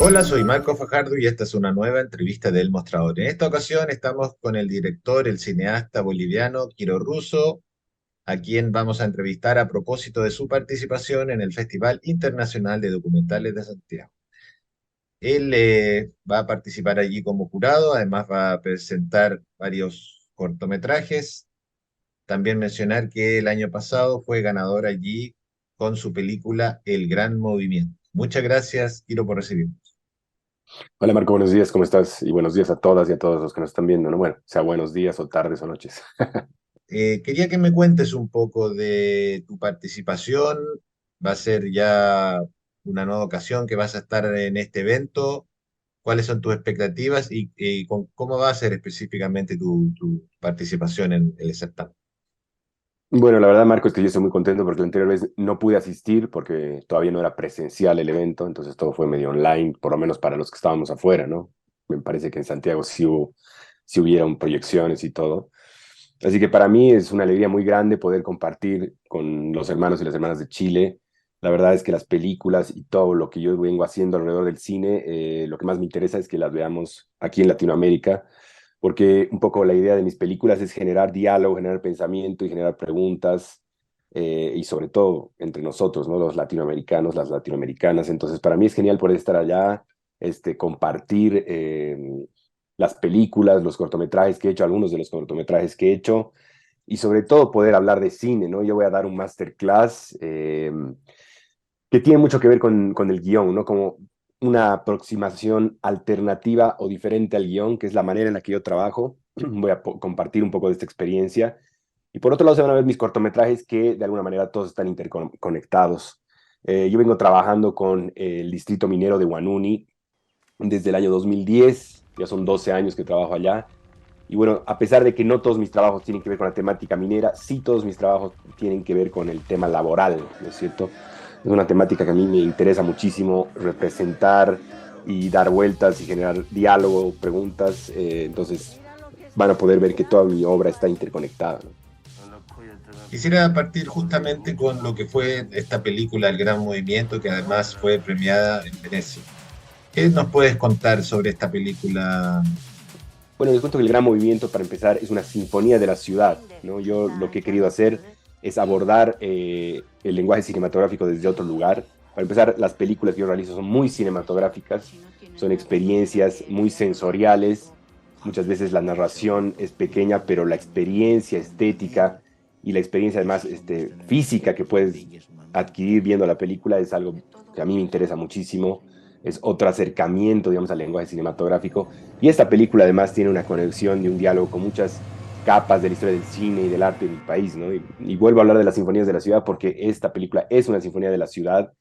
Hola, soy Marco Fajardo y esta es una nueva entrevista del Mostrador. En esta ocasión estamos con el director, el cineasta boliviano Quiro Russo, a quien vamos a entrevistar a propósito de su participación en el Festival Internacional de Documentales de Santiago. Él va a participar allí como jurado, además va a presentar varios cortometrajes. También mencionar que el año pasado fue ganador allí con su película El Gran Movimiento. Muchas gracias, Quiro, por recibirnos. Hola Marco, buenos días, ¿cómo estás? Y buenos días a todas y a todos los que nos están viendo, ¿no? Bueno, sea buenos días o tardes o noches. Quería que me cuentes un poco de tu participación. Va a ser ya una nueva ocasión que vas a estar en este evento. ¿Cuáles son tus expectativas y cómo va a ser específicamente tu participación en el certamen? Bueno, la verdad, Marco, es que yo estoy muy contento porque la anterior vez no pude asistir porque todavía no era presencial el evento, entonces todo fue medio online, por lo menos para los que estábamos afuera, ¿no? Me parece que en Santiago sí hubieron proyecciones y todo. Así que para mí es una alegría muy grande poder compartir con los hermanos y las hermanas de Chile. La verdad es que las películas y todo lo que yo vengo haciendo alrededor del cine, lo que más me interesa es que las veamos aquí en Latinoamérica, porque un poco la idea de mis películas es generar diálogo, generar pensamiento y generar preguntas, y sobre todo entre nosotros, ¿no? Los latinoamericanos, las latinoamericanas. Entonces, para mí es genial poder estar allá, compartir las películas, los cortometrajes que he hecho, algunos de los cortometrajes que he hecho, y sobre todo poder hablar de cine, ¿no? Yo voy a dar un masterclass que tiene mucho que ver con el guión, ¿no? Como una aproximación alternativa o diferente al guión, que es la manera en la que yo trabajo. Voy a compartir un poco de esta experiencia. Y por otro lado, se van a ver mis cortometrajes que de alguna manera todos están interconectados. Yo vengo trabajando con el distrito minero de Huanuni desde el año 2010, ya son 12 años que trabajo allá. Y bueno, a pesar de que no todos mis trabajos tienen que ver con la temática minera, sí todos mis trabajos tienen que ver con el tema laboral, ¿no es cierto? Es una temática que a mí me interesa muchísimo representar y dar vueltas y generar diálogo, preguntas. Entonces van a poder ver que toda mi obra está interconectada, ¿no? Quisiera partir justamente con lo que fue esta película El Gran Movimiento, que además fue premiada en Venecia. ¿Qué nos puedes contar sobre esta película? Bueno, les cuento que el gran movimiento, para empezar, es una sinfonía de la ciudad, ¿no? Yo lo que he querido hacer es abordar el lenguaje cinematográfico desde otro lugar. Para empezar, las películas que yo realizo son muy cinematográficas, son experiencias muy sensoriales. Muchas veces la narración es pequeña, pero la experiencia estética y la experiencia además física que puedes adquirir viendo la película es algo que a mí me interesa muchísimo. Es otro acercamiento, digamos, al lenguaje cinematográfico. Y esta película además tiene una conexión y un diálogo con muchas capas de la historia del cine y del arte de mi país, ¿no? Y vuelvo a hablar de las sinfonías de la ciudad porque esta película es una sinfonía de la ciudad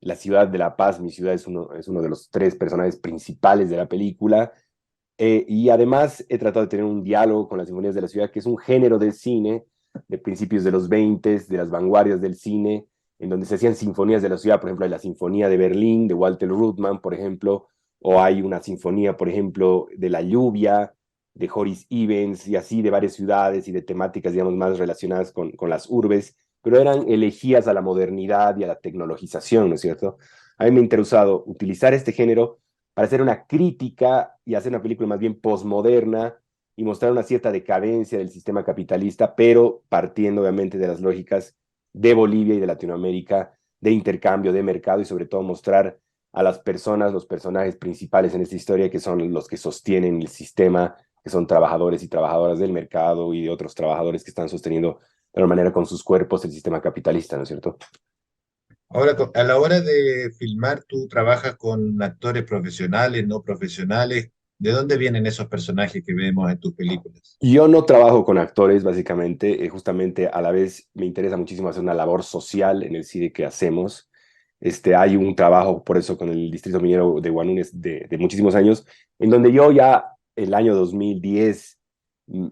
de La Paz. Mi ciudad es uno de los tres personajes principales de la película. Y además he tratado de tener un diálogo con las sinfonías de la ciudad, que es un género del cine de principios de los 20, de las vanguardias del cine, en donde se hacían sinfonías de la ciudad. Por ejemplo, hay la Sinfonía de Berlín, de Walter Ruttmann, por ejemplo, o hay una sinfonía, por ejemplo, de La Lluvia, de Horace Evans, y así de varias ciudades y de temáticas, digamos, más relacionadas con las urbes, pero eran elegías a la modernidad y a la tecnologización, ¿no es cierto? A mí me ha interesado utilizar este género para hacer una crítica y hacer una película más bien posmoderna y mostrar una cierta decadencia del sistema capitalista, pero partiendo obviamente de las lógicas de Bolivia y de Latinoamérica, de intercambio, de mercado, y sobre todo mostrar a las personas, los personajes principales en esta historia, que son los que sostienen el sistema, que son trabajadores y trabajadoras del mercado y de otros trabajadores que están sosteniendo de alguna manera con sus cuerpos el sistema capitalista, ¿no es cierto? Ahora, a la hora de filmar, tú trabajas con actores profesionales, no profesionales. ¿De dónde vienen esos personajes que vemos en tus películas? Yo no trabajo con actores, básicamente, justamente a la vez me interesa muchísimo hacer una labor social en el cine que hacemos. Hay un trabajo, por eso, con el Distrito Minero de Guanúes de muchísimos años, en donde yo ya el año 2010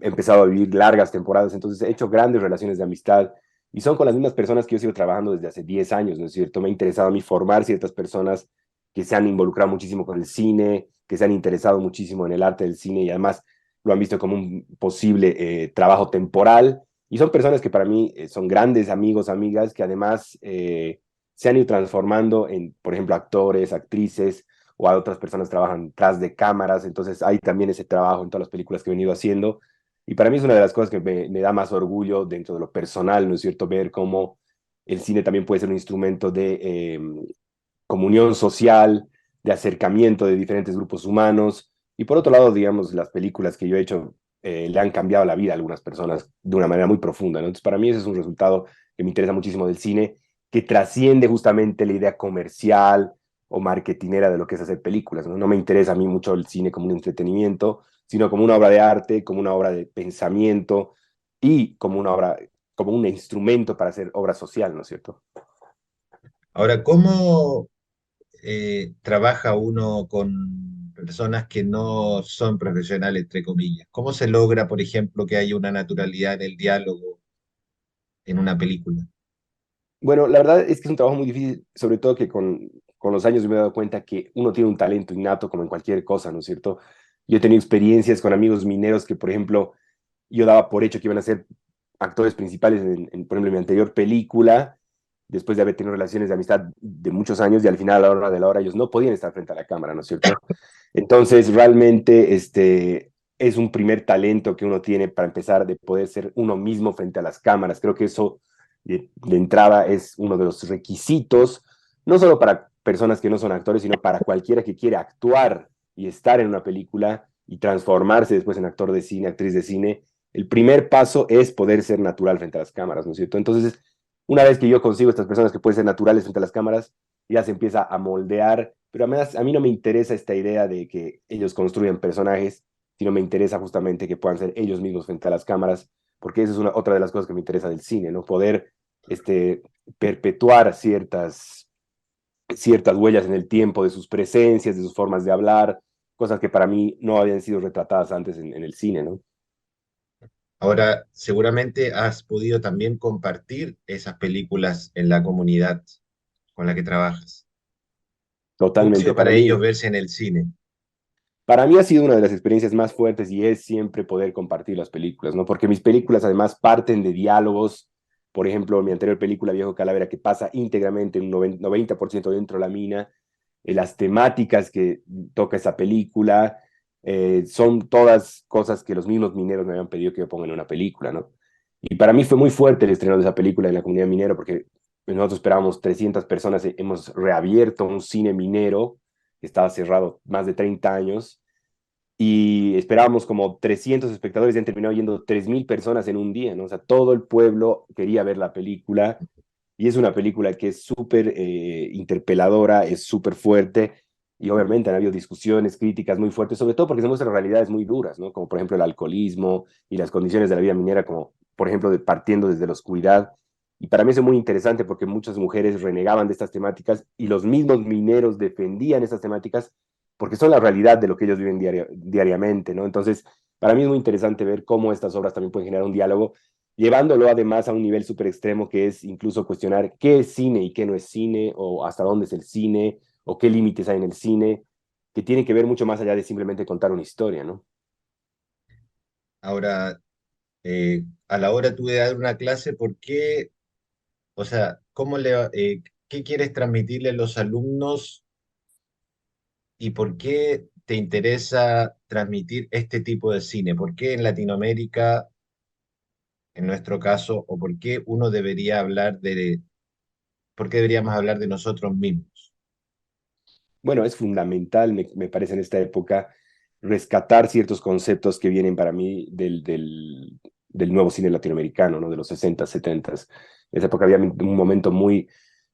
he empezado a vivir largas temporadas, entonces he hecho grandes relaciones de amistad y son con las mismas personas que yo sigo trabajando desde hace 10 años, ¿no es cierto? Me ha interesado a mí formar ciertas personas que se han involucrado muchísimo con el cine, que se han interesado muchísimo en el arte del cine y además lo han visto como un posible trabajo temporal. Y son personas que para mí son grandes amigos, amigas, que además se han ido transformando en, por ejemplo, actores, actrices o a otras personas trabajan tras de cámaras, entonces hay también ese trabajo en todas las películas que he venido haciendo, y para mí es una de las cosas que me da más orgullo dentro de lo personal, ¿no es cierto? Ver cómo el cine también puede ser un instrumento de comunión social, de acercamiento de diferentes grupos humanos, y por otro lado, digamos, las películas que yo he hecho le han cambiado la vida a algunas personas de una manera muy profunda, ¿no? Entonces, para mí ese es un resultado que me interesa muchísimo del cine, que trasciende justamente la idea comercial o marketinera de lo que es hacer películas, ¿no? No me interesa a mí mucho el cine como un entretenimiento, sino como una obra de arte, como una obra de pensamiento y como una obra, como un instrumento para hacer obra social, ¿no es cierto? Ahora, ¿cómo trabaja uno con personas que no son profesionales, entre comillas? ¿Cómo se logra, por ejemplo, que haya una naturalidad en el diálogo en una película? Bueno, la verdad es que es un trabajo muy difícil, sobre todo que con los años me he dado cuenta que uno tiene un talento innato como en cualquier cosa, ¿no es cierto? Yo he tenido experiencias con amigos mineros que, por ejemplo, yo daba por hecho que iban a ser actores principales por ejemplo, en mi anterior película, después de haber tenido relaciones de amistad de muchos años y al final, a la hora de la hora, ellos no podían estar frente a la cámara, ¿no es cierto? Entonces, realmente, es un primer talento que uno tiene para empezar de poder ser uno mismo frente a las cámaras. Creo que eso, de entrada, es uno de los requisitos, no solo para personas que no son actores, sino para cualquiera que quiera actuar y estar en una película y transformarse después en actor de cine, actriz de cine. El primer paso es poder ser natural frente a las cámaras, ¿no es cierto? Entonces, una vez que yo consigo estas personas que pueden ser naturales frente a las cámaras, ya se empieza a moldear, pero además a mí no me interesa esta idea de que ellos construyan personajes, sino me interesa justamente que puedan ser ellos mismos frente a las cámaras, porque esa es otra de las cosas que me interesa del cine, ¿no? Poder este, perpetuar ciertas huellas en el tiempo de sus presencias, de sus formas de hablar, cosas que para mí no habían sido retratadas antes en el cine, ¿no? Ahora, seguramente has podido también compartir esas películas en la comunidad con la que trabajas. ¿Cómo ha Totalmente. sido para ellos verse en el cine? Para mí ha sido una de las experiencias más fuertes y es siempre poder compartir las películas, ¿no? Porque mis películas además parten de diálogos. Por ejemplo, mi anterior película, Viejo Calavera, que pasa íntegramente un 90% dentro de la mina. Las temáticas que toca esa película son todas cosas que los mismos mineros me habían pedido que yo ponga en una película, ¿no? Y para mí fue muy fuerte el estreno de esa película en la comunidad minera porque nosotros esperábamos 300 personas, hemos reabierto un cine minero que estaba cerrado más de 30 años y esperábamos como 300 espectadores y han terminado yendo 3.000 personas en un día, ¿no? O sea, todo el pueblo quería ver la película y es una película que es súper interpeladora, es súper fuerte y obviamente han habido discusiones, críticas muy fuertes, sobre todo porque se muestran realidades muy duras, ¿no? Como por ejemplo el alcoholismo y las condiciones de la vida minera, como por ejemplo partiendo desde la oscuridad. Y para mí es muy interesante porque muchas mujeres renegaban de estas temáticas y los mismos mineros defendían estas temáticas porque son la realidad de lo que ellos viven diariamente, ¿no? Entonces, para mí es muy interesante ver cómo estas obras también pueden generar un diálogo, llevándolo además a un nivel súper extremo que es incluso cuestionar qué es cine y qué no es cine, o hasta dónde es el cine, o qué límites hay en el cine, que tiene que ver mucho más allá de simplemente contar una historia, ¿no? Ahora, a la hora tú de dar una clase, ¿por qué, o sea, qué quieres transmitirle a los alumnos y por qué te interesa transmitir este tipo de cine? ¿Por qué en Latinoamérica, en nuestro caso, o por qué por qué deberíamos hablar de nosotros mismos? Bueno, es fundamental, me parece en esta época, rescatar ciertos conceptos que vienen para mí del nuevo cine latinoamericano, ¿no? De los 60, 70. En esa época había un momento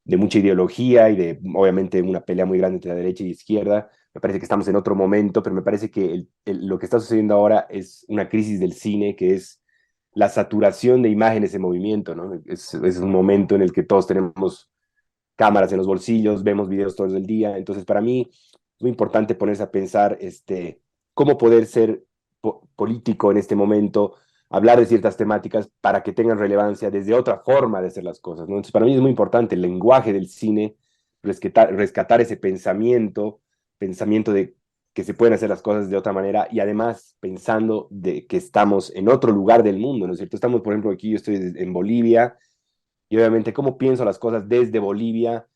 de mucha ideología y de, obviamente, una pelea muy grande entre la derecha y izquierda. Me parece que estamos en otro momento, pero me parece que lo que está sucediendo ahora es una crisis del cine, que es la saturación de imágenes en movimiento, ¿no? Es un momento en el que todos tenemos cámaras en los bolsillos, vemos videos todo el día. Entonces, para mí es muy importante ponerse a pensar cómo poder ser político en este momento, hablar de ciertas temáticas para que tengan relevancia desde otra forma de hacer las cosas, ¿no? Entonces, para mí es muy importante el lenguaje del cine, rescatar ese pensamiento de que se pueden hacer las cosas de otra manera y además pensando de que estamos en otro lugar del mundo, ¿no es cierto? Estamos, por ejemplo, aquí yo estoy en Bolivia y obviamente cómo pienso las cosas desde Bolivia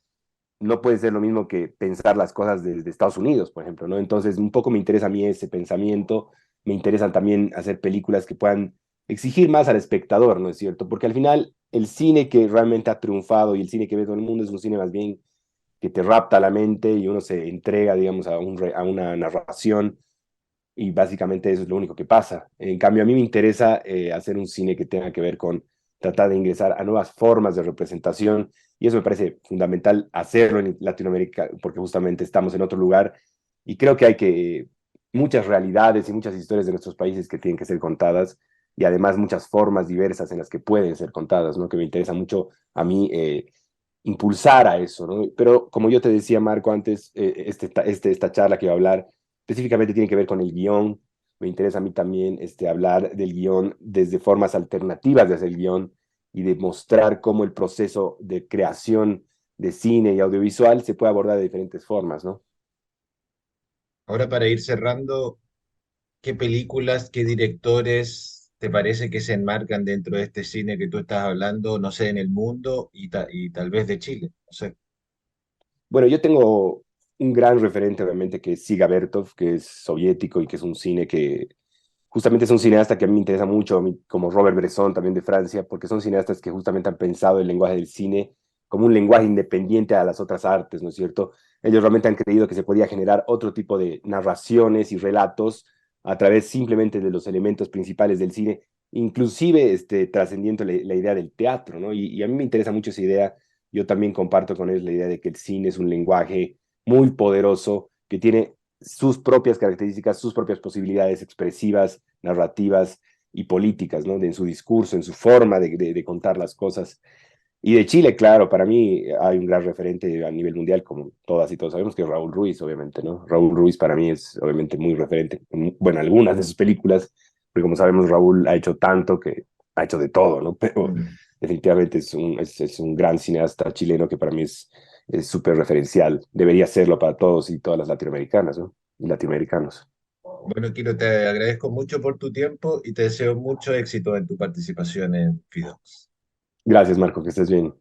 no puede ser lo mismo que pensar las cosas desde Estados Unidos, por ejemplo, ¿no? Entonces, un poco me interesa a mí ese pensamiento, me interesan también hacer películas que puedan exigir más al espectador, ¿no es cierto? Porque al final el cine que realmente ha triunfado y el cine que ve todo el mundo es un cine más bien que te rapta la mente y uno se entrega, digamos, a una narración y básicamente eso es lo único que pasa. En cambio, a mí me interesa hacer un cine que tenga que ver con tratar de ingresar a nuevas formas de representación y eso me parece fundamental hacerlo en Latinoamérica porque justamente estamos en otro lugar y creo que hay que muchas realidades y muchas historias de nuestros países que tienen que ser contadas y además muchas formas diversas en las que pueden ser contadas, ¿no? Que me interesa mucho a mí impulsar a eso, ¿no? Pero como yo te decía, Marco, antes, esta charla que iba a hablar específicamente tiene que ver con el guión. Me interesa a mí también hablar del guión desde formas alternativas de hacer el guión y de mostrar cómo el proceso de creación de cine y audiovisual se puede abordar de diferentes formas, ¿no? Ahora para ir cerrando, ¿qué películas, qué directores te parece que se enmarcan dentro de este cine que tú estás hablando, no sé, en el mundo y tal vez de Chile? No sé. Bueno, yo tengo un gran referente, obviamente, que es Siga Bertov, que es soviético y que es un cine que justamente es un cineasta que a mí me interesa mucho, a mí, como Robert Bresson, también de Francia, porque son cineastas que justamente han pensado el lenguaje del cine como un lenguaje independiente a las otras artes, ¿no es cierto? Ellos realmente han creído que se podía generar otro tipo de narraciones y relatos a través simplemente de los elementos principales del cine, inclusive trascendiendo la idea del teatro, ¿no? Y a mí me interesa mucho esa idea. Yo también comparto con ellos la idea de que el cine es un lenguaje muy poderoso que tiene sus propias características, sus propias posibilidades expresivas, narrativas y políticas, ¿no? En su discurso, en su forma de contar las cosas. Y de Chile, claro, para mí hay un gran referente a nivel mundial, como todas y todos sabemos, que es Raúl Ruiz, obviamente, ¿no? Raúl Ruiz para mí es obviamente muy referente. Bueno, algunas de sus películas, porque como sabemos, Raúl ha hecho tanto que ha hecho de todo, ¿no? Pero Mm. definitivamente es un gran cineasta chileno que para mí es súper referencial. Debería serlo para todos y todas las latinoamericanas, ¿no? Y latinoamericanos. Bueno, Kiro, te agradezco mucho por tu tiempo y te deseo mucho éxito en tu participación en Fidox. Gracias, Marco, que estés bien.